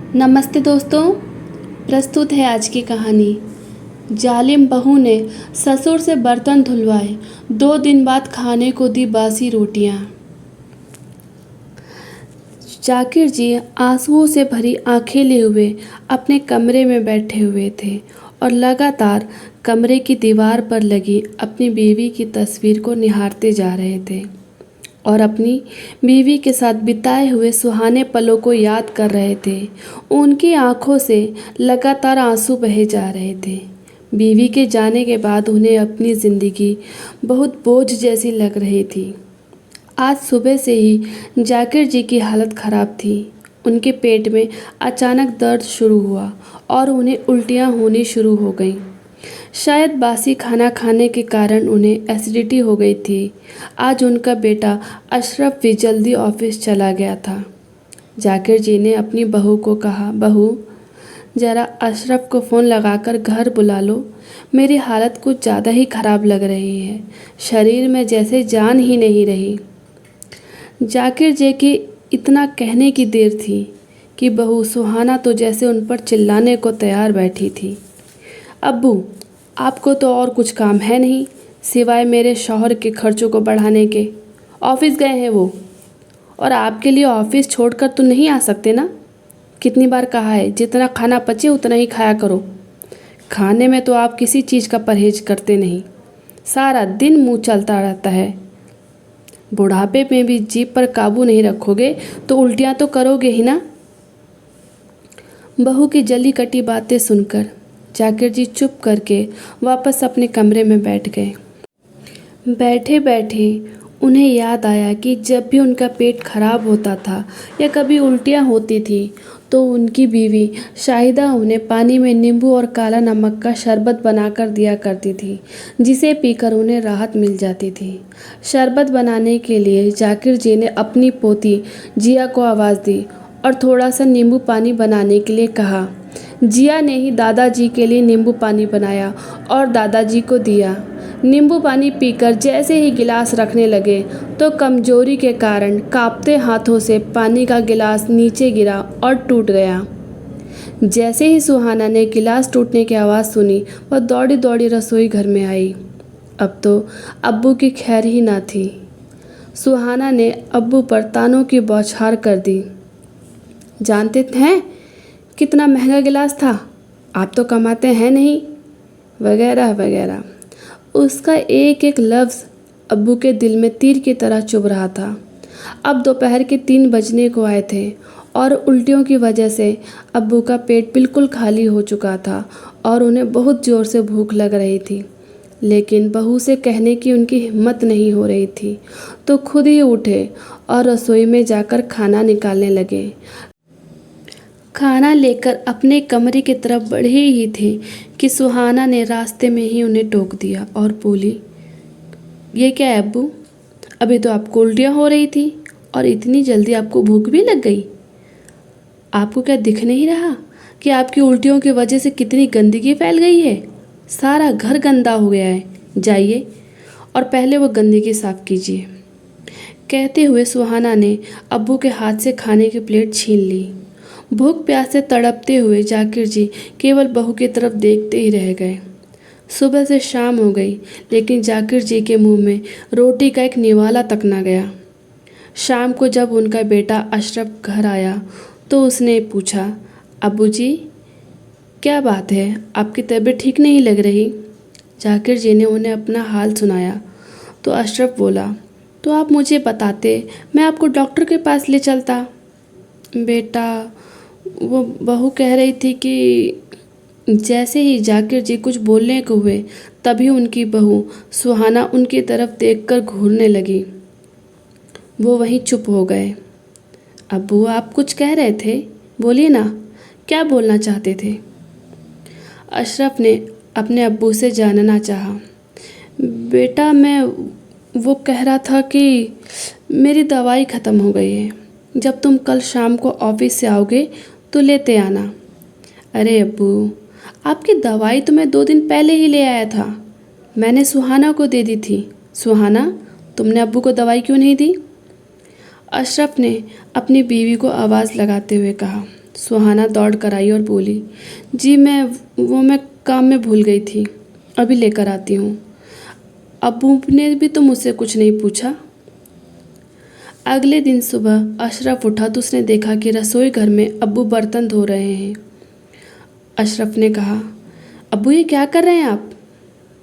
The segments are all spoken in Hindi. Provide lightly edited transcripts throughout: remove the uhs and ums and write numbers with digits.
नमस्ते दोस्तों। प्रस्तुत है आज की कहानी। जालिम बहू ने ससुर से बर्तन धुलवाए, 2 दिन बाद खाने को दी बासी रोटियां। जाकिर जी आंसुओं से भरी आंखें लिए हुए अपने कमरे में बैठे हुए थे और लगातार कमरे की दीवार पर लगी अपनी बीवी की तस्वीर को निहारते जा रहे थे और अपनी बीवी के साथ बिताए हुए सुहाने पलों को याद कर रहे थे। उनकी आंखों से लगातार आंसू बहे जा रहे थे। बीवी के जाने के बाद उन्हें अपनी ज़िंदगी बहुत बोझ जैसी लग रही थी। आज सुबह से ही जाकिर जी की हालत ख़राब थी। उनके पेट में अचानक दर्द शुरू हुआ और उन्हें उल्टियाँ होनी शुरू हो गईं। शायद बासी खाना खाने के कारण उन्हें एसिडिटी हो गई थी। आज उनका बेटा अशरफ भी जल्दी ऑफिस चला गया था। जाकिर जी ने अपनी बहू को कहा, बहू ज़रा अशरफ को फ़ोन लगाकर घर बुला लो। मेरी हालत कुछ ज़्यादा ही ख़राब लग रही है। शरीर में जैसे जान ही नहीं रही। जाकिर जी की इतना कहने की देर थी कि बहू सुहाना तो जैसे उन पर चिल्लाने को तैयार बैठी थी। अब्बू, आपको तो और कुछ काम है नहीं सिवाय मेरे शौहर के खर्चों को बढ़ाने के। ऑफिस गए हैं वो, और आपके लिए ऑफिस छोड़कर तो नहीं आ सकते ना। कितनी बार कहा है जितना खाना पचे उतना ही खाया करो। खाने में तो आप किसी चीज़ का परहेज करते नहीं, सारा दिन मुंह चलता रहता है। बुढ़ापे में भी जीभ पर काबू नहीं रखोगे तो उल्टियाँ तो करोगे ही ना। बहू की जली कटी बातें सुनकर जाकिर जी चुप करके वापस अपने कमरे में बैठ गए। बैठे बैठे उन्हें याद आया कि जब भी उनका पेट खराब होता था या कभी उल्टियाँ होती थी तो उनकी बीवी शाहिदा उन्हें पानी में नींबू और काला नमक का शरबत बनाकर दिया करती थी, जिसे पीकर उन्हें राहत मिल जाती थी। शरबत बनाने के लिए जाकिर जी ने अपनी पोती जिया को आवाज़ दी और थोड़ा सा नींबू पानी बनाने के लिए कहा। जिया ने ही दादाजी के लिए नींबू पानी बनाया और दादाजी को दिया। नींबू पानी पीकर जैसे ही गिलास रखने लगे तो कमजोरी के कारण कांपते हाथों से पानी का गिलास नीचे गिरा और टूट गया। जैसे ही सुहाना ने गिलास टूटने की आवाज़ सुनी, वह दौड़ी दौड़ी रसोई घर में आई। अब तो अब्बू की खैर ही ना थी। सुहाना ने अब्बू पर तानों की बौछार कर दी। जानते हैं कितना महंगा गिलास था, आप तो कमाते हैं नहीं, वगैरह वगैरह। उसका एक एक लफ्ज़ अब्बू के दिल में तीर की तरह चुभ रहा था। अब दोपहर के 3 बजने को आए थे और उल्टियों की वजह से अब्बू का पेट बिल्कुल खाली हो चुका था और उन्हें बहुत ज़ोर से भूख लग रही थी। लेकिन बहू से कहने की उनकी हिम्मत नहीं हो रही थी, तो खुद ही उठे और रसोई में जाकर खाना निकालने लगे। खाना लेकर अपने कमरे की तरफ बढ़े ही थे कि सुहाना ने रास्ते में ही उन्हें टोक दिया और बोली, ये क्या है अब्बू, अभी तो आपको उल्टियाँ हो रही थी और इतनी जल्दी आपको भूख भी लग गई। आपको क्या दिख नहीं रहा कि आपकी उल्टियों की वजह से कितनी गंदगी फैल गई है। सारा घर गंदा हो गया है। जाइए और पहले वो गंदगी साफ़ कीजिए। कहते हुए सुहाना ने अब्बू के हाथ से खाने की प्लेट छीन ली। भूख प्यास से तड़पते हुए जाकिर जी केवल बहू की तरफ देखते ही रह गए। सुबह से शाम हो गई, लेकिन जाकिर जी के मुंह में रोटी का एक निवाला तक न गया। शाम को जब उनका बेटा अशरफ घर आया तो उसने पूछा, अब्बू जी क्या बात है, आपकी तबीयत ठीक नहीं लग रही। जाकिर जी ने उन्हें अपना हाल सुनाया तो अशरफ बोला, तो आप मुझे बताते, मैं आपको डॉक्टर के पास ले चलता। बेटा, वो बहू कह रही थी कि जैसे ही जाकिर जी कुछ बोलने को हुए तभी उनकी बहू सुहाना उनकी तरफ देखकर घूरने लगी। वो वहीं चुप हो गए। अब्बू, आप कुछ कह रहे थे, बोलिए ना, क्या बोलना चाहते थे। अशरफ ने अपने अब्बू से जानना चाहा। बेटा, मैं वो कह रहा था कि मेरी दवाई ख़त्म हो गई है, जब तुम कल शाम को ऑफिस से आओगे तो लेते आना। अरे अब्बू, आपकी दवाई तो मैं 2 दिन पहले ही ले आया था, मैंने सुहाना को दे दी थी। सुहाना, तुमने अब्बू को दवाई क्यों नहीं दी। अशरफ ने अपनी बीवी को आवाज़ लगाते हुए कहा। सुहाना दौड़ कर आई और बोली, जी मैं काम में भूल गई थी, अभी लेकर आती हूँ। अब्बू ने भी तो मुझसे कुछ नहीं पूछा। अगले दिन सुबह अशरफ उठा तो उसने देखा कि रसोई घर में अब्बू बर्तन धो रहे हैं। अशरफ ने कहा, अब्बू ये क्या कर रहे हैं आप?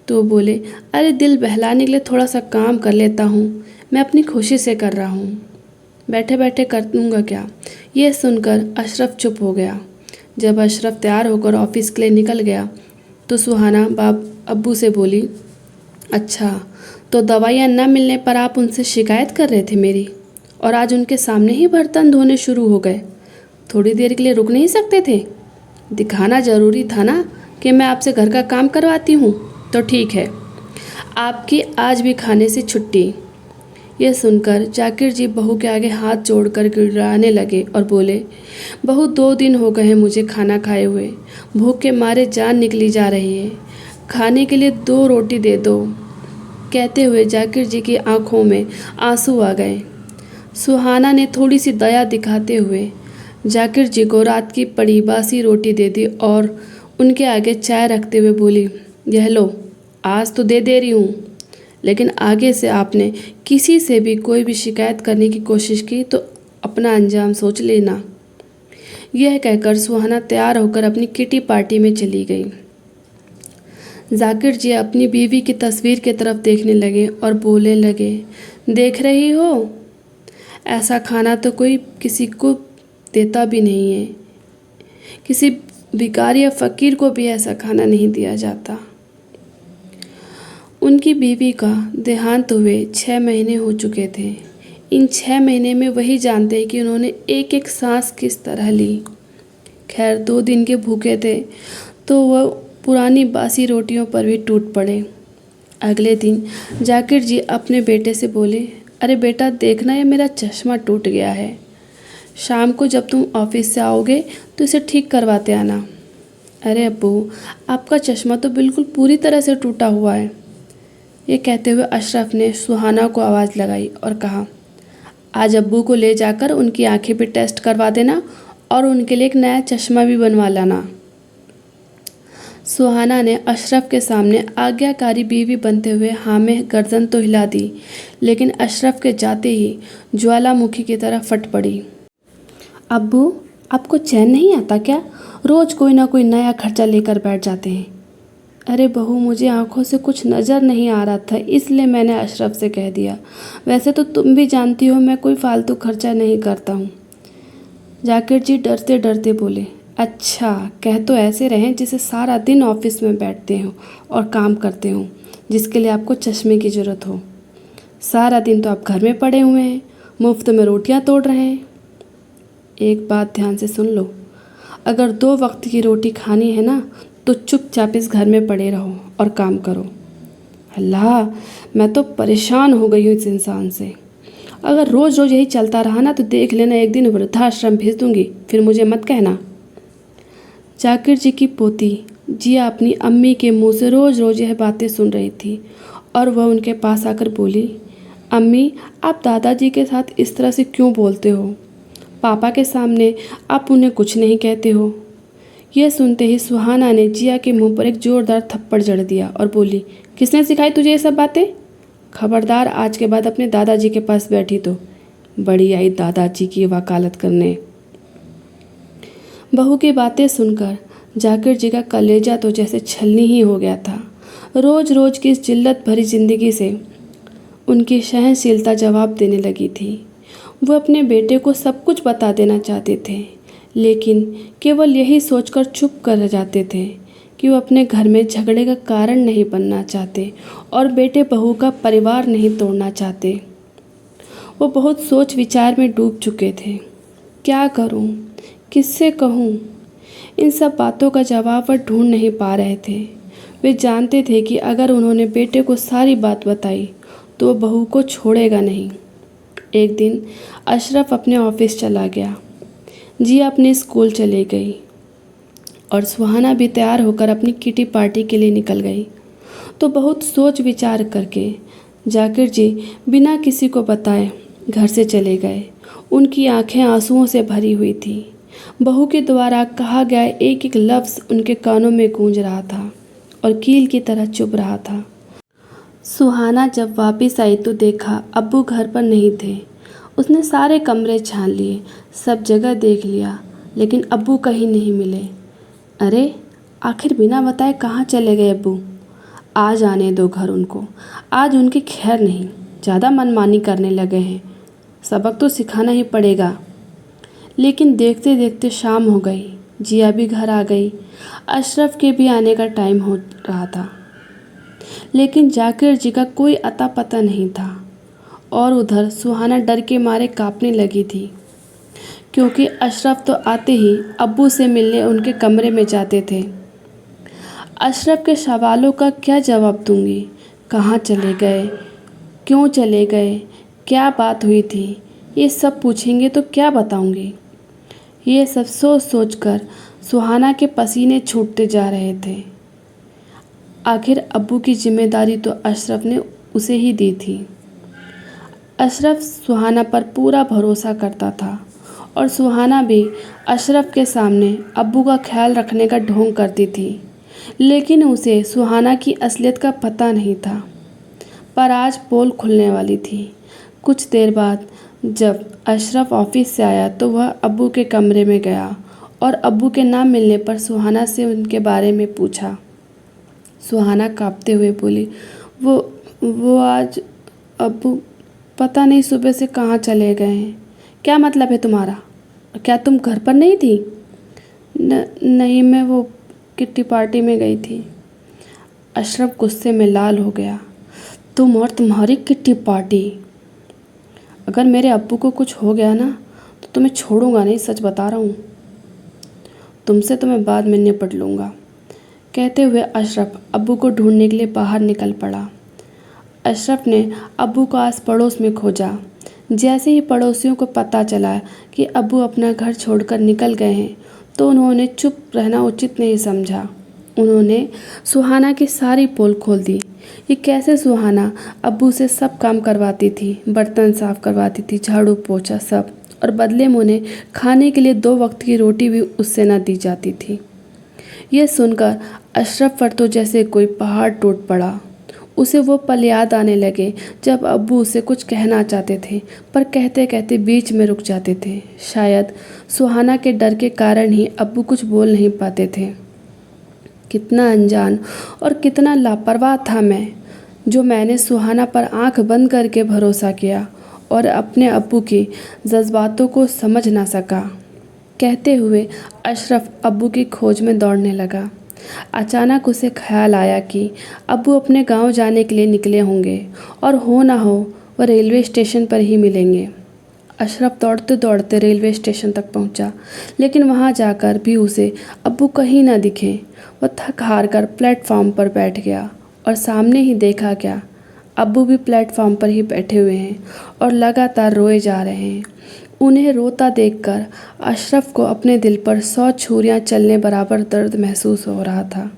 तो बोले, अरे दिल बहलाने के लिए थोड़ा सा काम कर लेता हूँ, मैं अपनी खुशी से कर रहा हूँ, बैठे बैठे कर दूँगा क्या। ये सुनकर अशरफ चुप हो गया। जब अशरफ तैयार होकर ऑफिस के लिए निकल गया तो सुहाना अब्बू से बोली, अच्छा तो दवाइयाँ न मिलने पर आप उनसे शिकायत कर रहे थे मेरी, और आज उनके सामने ही बर्तन धोने शुरू हो गए। थोड़ी देर के लिए रुक नहीं सकते थे? दिखाना ज़रूरी था ना कि मैं आपसे घर का काम करवाती हूँ। तो ठीक है, आपकी आज भी खाने से छुट्टी। यह सुनकर जाकिर जी बहू के आगे हाथ जोड़कर गिड़गिड़ाने लगे और बोले, बहू 2 दिन हो गए हैं मुझे खाना खाए हुए, भूख के मारे जान निकली जा रही है, खाने के लिए 2 रोटी दे दो। कहते हुए जाकिर जी की आंखों में आंसू आ गए। सुहाना ने थोड़ी सी दया दिखाते हुए जाकिर जी को रात की पड़ी बासी रोटी दे दी और उनके आगे चाय रखते हुए बोली, यह लो, आज तो दे रही हूँ, लेकिन आगे से आपने किसी से भी कोई भी शिकायत करने की कोशिश की तो अपना अंजाम सोच लेना। यह कहकर सुहाना तैयार होकर अपनी किटी पार्टी में चली गई। जाकिर जी अपनी बीवी की तस्वीर की तरफ देखने लगे और बोलने लगे, देख रही हो, ऐसा खाना तो कोई किसी को देता भी नहीं है, किसी भिखारी या फ़कीर को भी ऐसा खाना नहीं दिया जाता। उनकी बीवी का देहांत हुए 6 महीने हो चुके थे। इन 6 महीने में वही जानते हैं कि उन्होंने एक एक सांस किस तरह ली। खैर 2 दिन के भूखे थे तो वह पुरानी बासी रोटियों पर भी टूट पड़े। अगले दिन जाकिर जी अपने बेटे से बोले, अरे बेटा देखना, ये मेरा चश्मा टूट गया है, शाम को जब तुम ऑफिस से आओगे तो इसे ठीक करवाते आना। अरे अब्बू, आपका चश्मा तो बिल्कुल पूरी तरह से टूटा हुआ है। ये कहते हुए अशरफ ने सुहाना को आवाज़ लगाई और कहा, आज अब्बू को ले जाकर उनकी आंखें भी टेस्ट करवा देना और उनके लिए एक नया चश्मा भी बनवा लाना। सुहाना ने अशरफ के सामने आज्ञाकारी बीवी बनते हुए हाँ में गर्दन तो हिला दी, लेकिन अशरफ के जाते ही ज्वालामुखी की तरह फट पड़ी। अब्बू, आपको चैन नहीं आता क्या? रोज़ कोई ना कोई नया खर्चा लेकर बैठ जाते हैं। अरे बहू, मुझे आंखों से कुछ नज़र नहीं आ रहा था, इसलिए मैंने अशरफ से कह दिया। वैसे तो तुम भी जानती हो मैं कोई फालतू खर्चा नहीं करता हूँ। जाकिर जी डरते डरते बोले, अच्छा कह तो ऐसे रहें जैसे सारा दिन ऑफिस में बैठते हो और काम करते हो, जिसके लिए आपको चश्मे की ज़रूरत हो। सारा दिन तो आप घर में पड़े हुए हैं, मुफ्त में रोटियां तोड़ रहे हैं। एक बात ध्यान से सुन लो, अगर 2 वक्त की रोटी खानी है ना तो चुपचाप इस घर में पड़े रहो और काम करो। अल्लाह, मैं तो परेशान हो गई हूँ इस इंसान से। अगर रोज़ रोज़ यही चलता रहा ना तो देख लेना एक दिन वृद्धाश्रम भेज दूँगी, फिर मुझे मत कहना। जाकिर जी की पोती जिया अपनी अम्मी के मुंह से रोज़ रोज़ यह बातें सुन रही थी और वह उनके पास आकर बोली, अम्मी आप दादाजी के साथ इस तरह से क्यों बोलते हो? पापा के सामने आप उन्हें कुछ नहीं कहते हो। यह सुनते ही सुहाना ने जिया के मुंह पर एक जोरदार थप्पड़ जड़ दिया और बोली, किसने सिखाई तुझे ये सब बातें? खबरदार आज के बाद अपने दादाजी के पास बैठी तो बड़ी आई दादाजी की वकालत करने। बहू की बातें सुनकर जाकिर जी का कलेजा तो जैसे छलनी ही हो गया था। रोज़ रोज़ की इस जिल्लत भरी ज़िंदगी से उनकी सहनशीलता जवाब देने लगी थी। वो अपने बेटे को सब कुछ बता देना चाहते थे, लेकिन केवल यही सोचकर चुप कर जाते थे कि वो अपने घर में झगड़े का कारण नहीं बनना चाहते और बेटे बहू का परिवार नहीं तोड़ना चाहते। वो बहुत सोच विचार में डूब चुके थे। क्या करूं? किससे कहूं? इन सब बातों का जवाब वह ढूंढ नहीं पा रहे थे। वे जानते थे कि अगर उन्होंने बेटे को सारी बात बताई तो वो बहू को छोड़ेगा नहीं। एक दिन अशरफ अपने ऑफिस चला गया, जिया अपने स्कूल चली गई और सुहाना भी तैयार होकर अपनी किटी पार्टी के लिए निकल गई। तो बहुत सोच विचार करके जाकिर जी बिना किसी को बताए घर से चले गए। उनकी आंखें आंसुओं से भरी हुई थी। बहू के द्वारा कहा गया एक एक लफ्ज़ उनके कानों में गूंज रहा था और कील की तरह चुभ रहा था। सुहाना जब वापस आई तो देखा अब्बू घर पर नहीं थे। उसने सारे कमरे छान लिए, सब जगह देख लिया, लेकिन अब्बू कहीं नहीं मिले। अरे, आखिर बिना बताए कहाँ चले गए अब्बू? आज आने दो घर उनको, आज उनकी खैर नहीं। ज़्यादा मनमानी करने लगे हैं, सबक तो सिखाना ही पड़ेगा। लेकिन देखते देखते शाम हो गई, जिया भी घर आ गई, अशरफ के भी आने का टाइम हो रहा था, लेकिन जाकिर जी का कोई अता पता नहीं था। और उधर सुहाना डर के मारे कांपने लगी थी, क्योंकि अशरफ तो आते ही अब्बू से मिलने उनके कमरे में जाते थे। अशरफ के सवालों का क्या जवाब दूंगी? कहाँ चले गए, क्यों चले गए, क्या बात हुई थी, ये सब पूछेंगे तो क्या बताऊंगी? ये सब सोच सोच कर सुहाना के पसीने छूटते जा रहे थे। आखिर अब्बू की जिम्मेदारी तो अशरफ ने उसे ही दी थी। अशरफ सुहाना पर पूरा भरोसा करता था और सुहाना भी अशरफ के सामने अब्बू का ख्याल रखने का ढोंग करती थी, लेकिन उसे सुहाना की असलियत का पता नहीं था। पर आज पोल खुलने वाली थी। कुछ देर बाद जब अशरफ ऑफिस से आया तो वह अब्बू के कमरे में गया और अब्बू के ना मिलने पर सुहाना से उनके बारे में पूछा। सुहाना कांपते हुए बोली, वो आज अब्बू पता नहीं सुबह से कहाँ चले गए हैं। क्या मतलब है तुम्हारा? क्या तुम घर पर नहीं थी? नहीं, मैं वो किट्टी पार्टी में गई थी। अशरफ गुस्से में लाल हो गया। तुम और तुम्हारी किट्टी पार्टी? अगर मेरे अब्बू को कुछ हो गया ना तो तुम्हें छोड़ूंगा नहीं, सच बता रहा हूँ। तुमसे तो मैं बाद में निपट लूँगा। कहते हुए अशरफ अब्बू को ढूंढने के लिए बाहर निकल पड़ा। अशरफ ने अब्बू को आस पड़ोस में खोजा। जैसे ही पड़ोसियों को पता चला कि अब्बू अपना घर छोड़कर निकल गए हैं तो उन्होंने चुप रहना उचित नहीं समझा। उन्होंने सुहाना की सारी पोल खोल दी। ये कैसे सुहाना अब्बू से सब काम करवाती थी, बर्तन साफ करवाती थी, झाड़ू पोछा सब, और बदले में उन्हें खाने के लिए 2 वक्त की रोटी भी उससे न दी जाती थी। यह सुनकर अशरफ पर तो जैसे कोई पहाड़ टूट पड़ा। उसे वो पल याद आने लगे जब अब्बू उसे कुछ कहना चाहते थे पर कहते कहते बीच में रुक जाते थे। शायद सुहाना के डर के कारण ही अब्बू कुछ बोल नहीं पाते थे। कितना अनजान और कितना लापरवाह था मैं, जो मैंने सुहाना पर आंख बंद करके भरोसा किया और अपने अब्बू की जज्बातों को समझ ना सका। कहते हुए अशरफ अब्बू की खोज में दौड़ने लगा। अचानक उसे ख्याल आया कि अब्बू अपने गांव जाने के लिए निकले होंगे और हो ना हो वह रेलवे स्टेशन पर ही मिलेंगे। अशरफ दौड़ते दौड़ते रेलवे स्टेशन तक पहुंचा, लेकिन वहां जाकर भी उसे अब्बू कहीं ना दिखे। वह थक हार कर प्लेटफॉर्म पर बैठ गया और सामने ही देखा क्या, अब्बू भी प्लेटफॉर्म पर ही बैठे हुए हैं और लगातार रोए जा रहे हैं। उन्हें रोता देखकर अशरफ को अपने दिल पर 100 छुरियां चलने बराबर दर्द महसूस हो रहा था।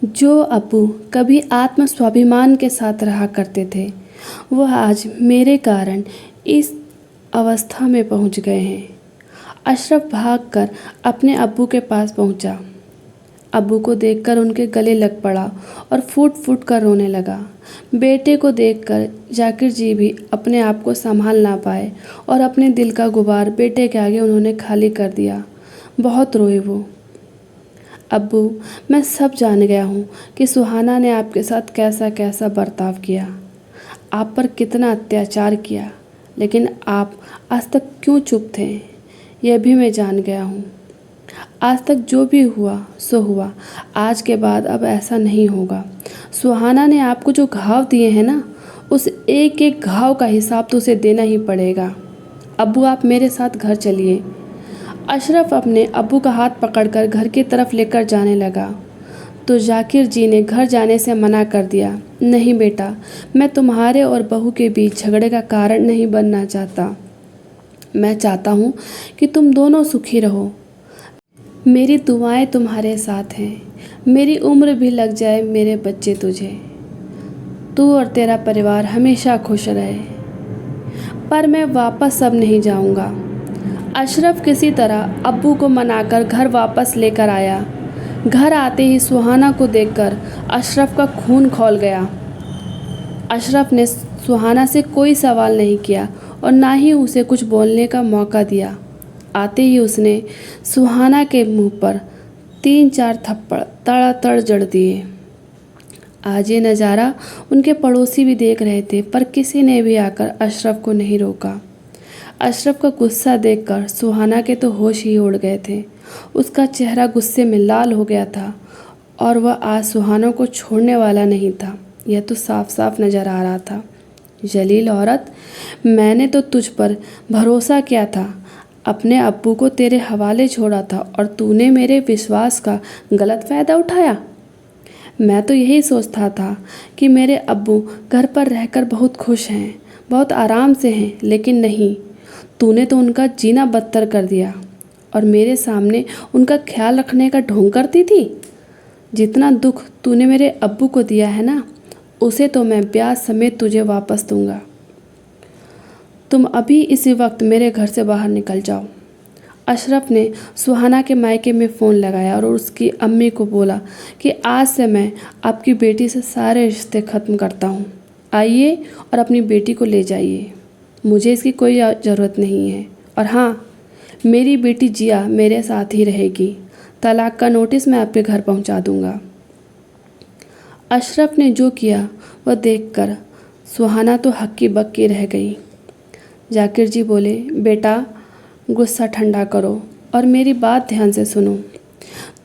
जो अब्बू कभी आत्म स्वाभिमान के साथ रहा करते थे, वह आज मेरे कारण इस अवस्था में पहुंच गए हैं। अशरफ भागकर अपने अब्बू के पास पहुंचा। अब्बू को देखकर उनके गले लग पड़ा और फूट फूट कर रोने लगा। बेटे को देखकर जाकिर जी भी अपने आप को संभाल ना पाए और अपने दिल का गुबार बेटे के आगे उन्होंने खाली कर दिया। बहुत रोए वो। अब्बू, मैं सब जान गया हूँ कि सुहाना ने आपके साथ कैसा कैसा बर्ताव किया, आप पर कितना अत्याचार किया, लेकिन आप आज तक क्यों चुप थे, यह भी मैं जान गया हूँ। आज तक जो भी हुआ सो हुआ, आज के बाद अब ऐसा नहीं होगा। सुहाना ने आपको जो घाव दिए हैं ना, उस एक एक घाव का हिसाब तो उसे देना ही पड़ेगा। अब्बू, आप मेरे साथ घर चलिए। अशरफ अपने अब्बू का हाथ पकड़कर घर की तरफ लेकर जाने लगा तो जाकिर जी ने घर जाने से मना कर दिया। नहीं बेटा, मैं तुम्हारे और बहू के बीच झगड़े का कारण नहीं बनना चाहता। मैं चाहता हूँ कि तुम दोनों सुखी रहो। मेरी दुआएं तुम्हारे साथ हैं। मेरी उम्र भी लग जाए मेरे बच्चे तुझे, तू और तेरा परिवार हमेशा खुश रहे। पर मैं वापस अब नहीं जाऊँगा। अशरफ किसी तरह अब्बू को मनाकर घर वापस लेकर आया। घर आते ही सुहाना को देखकर अशरफ का खून खौल गया। अशरफ ने सुहाना से कोई सवाल नहीं किया और ना ही उसे कुछ बोलने का मौका दिया। आते ही उसने सुहाना के मुंह पर 3-4 थप्पड़ तड़ातड़ जड़ दिए। आज ये नज़ारा उनके पड़ोसी भी देख रहे थे, पर किसी ने भी आकर अशरफ को नहीं रोका। अशरफ का गुस्सा देखकर सुहाना के तो होश ही उड़ गए थे। उसका चेहरा गुस्से में लाल हो गया था और वह आज सुहाना को छोड़ने वाला नहीं था। यह तो साफ साफ नज़र आ रहा था। जलील औरत, मैंने तो तुझ पर भरोसा किया था, अपने अब्बू को तेरे हवाले छोड़ा था और तूने मेरे विश्वास का गलत फ़ायदा उठाया। मैं तो यही सोचता था कि मेरे अब्बू घर पर रहकर बहुत खुश हैं, बहुत आराम से हैं, लेकिन नहीं, तूने तो उनका जीना बदतर कर दिया और मेरे सामने उनका ख्याल रखने का ढोंग करती थी। जितना दुख तूने मेरे अब्बू को दिया है ना, उसे तो मैं ब्याज समेत तुझे वापस दूंगा। तुम अभी इसी वक्त मेरे घर से बाहर निकल जाओ। अशरफ ने सुहाना के मायके में फ़ोन लगाया और उसकी अम्मी को बोला कि आज से मैं आपकी बेटी से सारे रिश्ते ख़त्म करता हूँ। आइए और अपनी बेटी को ले जाइए, मुझे इसकी कोई ज़रूरत नहीं है। और हाँ, मेरी बेटी जिया मेरे साथ ही रहेगी। तलाक का नोटिस मैं आपके घर पहुँचा दूँगा। अशरफ ने जो किया वह देखकर सुहाना तो हक्की बक्की रह गई। जाकिर जी बोले, बेटा गुस्सा ठंडा करो और मेरी बात ध्यान से सुनो।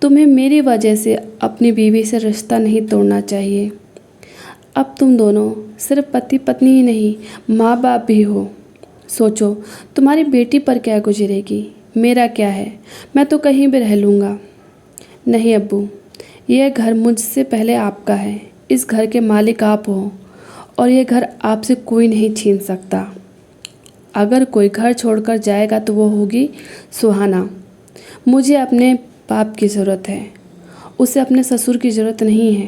तुम्हें मेरी वजह से अपनी बीवी से रिश्ता नहीं तोड़ना चाहिए। अब तुम दोनों सिर्फ पति पत्नी ही नहीं, माँ बाप भी हो। सोचो तुम्हारी बेटी पर क्या गुजरेगी, मेरा क्या है, मैं तो कहीं भी रह लूँगा। नहीं अब्बू, यह घर मुझसे पहले आपका है। इस घर के मालिक आप हो और यह घर आपसे कोई नहीं छीन सकता। अगर कोई घर छोड़कर जाएगा तो वो होगी सुहाना। मुझे अपने बाप की ज़रूरत है, उसे अपने ससुर की ज़रूरत नहीं है,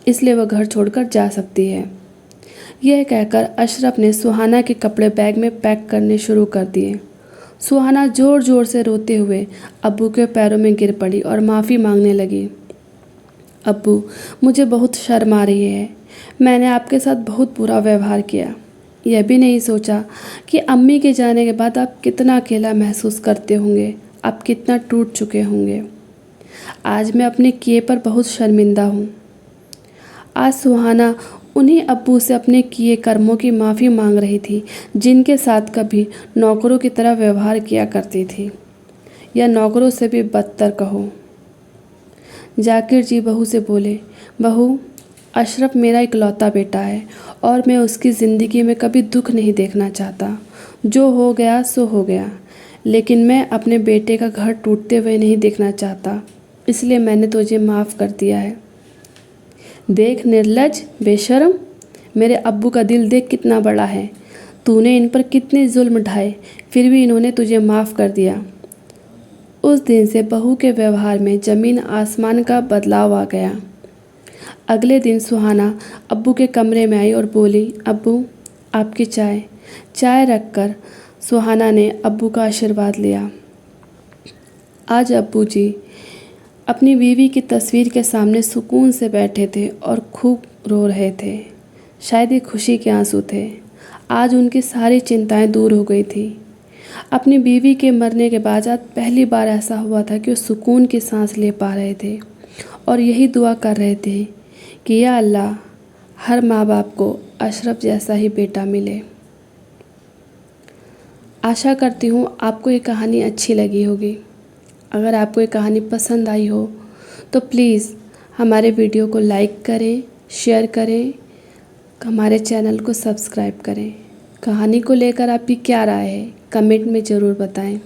इसलिए वह घर छोड़कर जा सकती है। यह कहकर अशरफ ने सुहाना के कपड़े बैग में पैक करने शुरू कर दिए। सुहाना ज़ोर ज़ोर से रोते हुए अब्बू के पैरों में गिर पड़ी और माफ़ी मांगने लगी। अब्बू, मुझे बहुत शर्म आ रही है। मैंने आपके साथ बहुत बुरा व्यवहार किया। यह भी नहीं सोचा कि अम्मी के जाने के बाद आप कितना अकेला महसूस करते होंगे, आप कितना टूट चुके होंगे। आज मैं अपने किए पर बहुत शर्मिंदा हूँ। आज सुहाना उन्हीं अब्बू से अपने किए कर्मों की माफ़ी मांग रही थी, जिनके साथ कभी नौकरों की तरह व्यवहार किया करती थी, या नौकरों से भी बदतर कहो। जाकिर जी बहू से बोले, बहू, अशरफ मेरा इकलौता बेटा है और मैं उसकी ज़िंदगी में कभी दुख नहीं देखना चाहता। जो हो गया सो हो गया, लेकिन मैं अपने बेटे का घर टूटते हुए नहीं देखना चाहता, इसलिए मैंने तुझे माफ़ कर दिया है। देख निर्लज्ज, बेशर्म, मेरे अब्बू का दिल देख कितना बड़ा है। तूने इन पर कितने जुल्म ढाए, फिर भी इन्होंने तुझे माफ़ कर दिया। उस दिन से बहू के व्यवहार में ज़मीन आसमान का बदलाव आ गया। अगले दिन सुहाना अब्बू के कमरे में आई और बोली, अब्बू, आपकी चाय। चाय रखकर सुहाना ने अब्बू का आशीर्वाद लिया। आज अब्बू जी अपनी बीवी की तस्वीर के सामने सुकून से बैठे थे और खूब रो रहे थे। शायद ये खुशी के आंसू थे। आज उनकी सारी चिंताएं दूर हो गई थी। अपनी बीवी के मरने के बाद आज पहली बार ऐसा हुआ था कि वो सुकून की सांस ले पा रहे थे और यही दुआ कर रहे थे कि या अल्लाह, हर माँ बाप को अशरफ जैसा ही बेटा मिले। आशा करती हूँ आपको ये कहानी अच्छी लगी होगी। अगर आपको ये कहानी पसंद आई हो तो प्लीज़ हमारे वीडियो को लाइक करें, शेयर करें, हमारे चैनल को सब्सक्राइब करें। कहानी को लेकर आपकी क्या राय है, कमेंट में ज़रूर बताएं।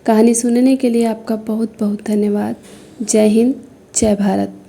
कहानी सुनने के लिए आपका बहुत बहुत धन्यवाद। जय हिंद, जय भारत।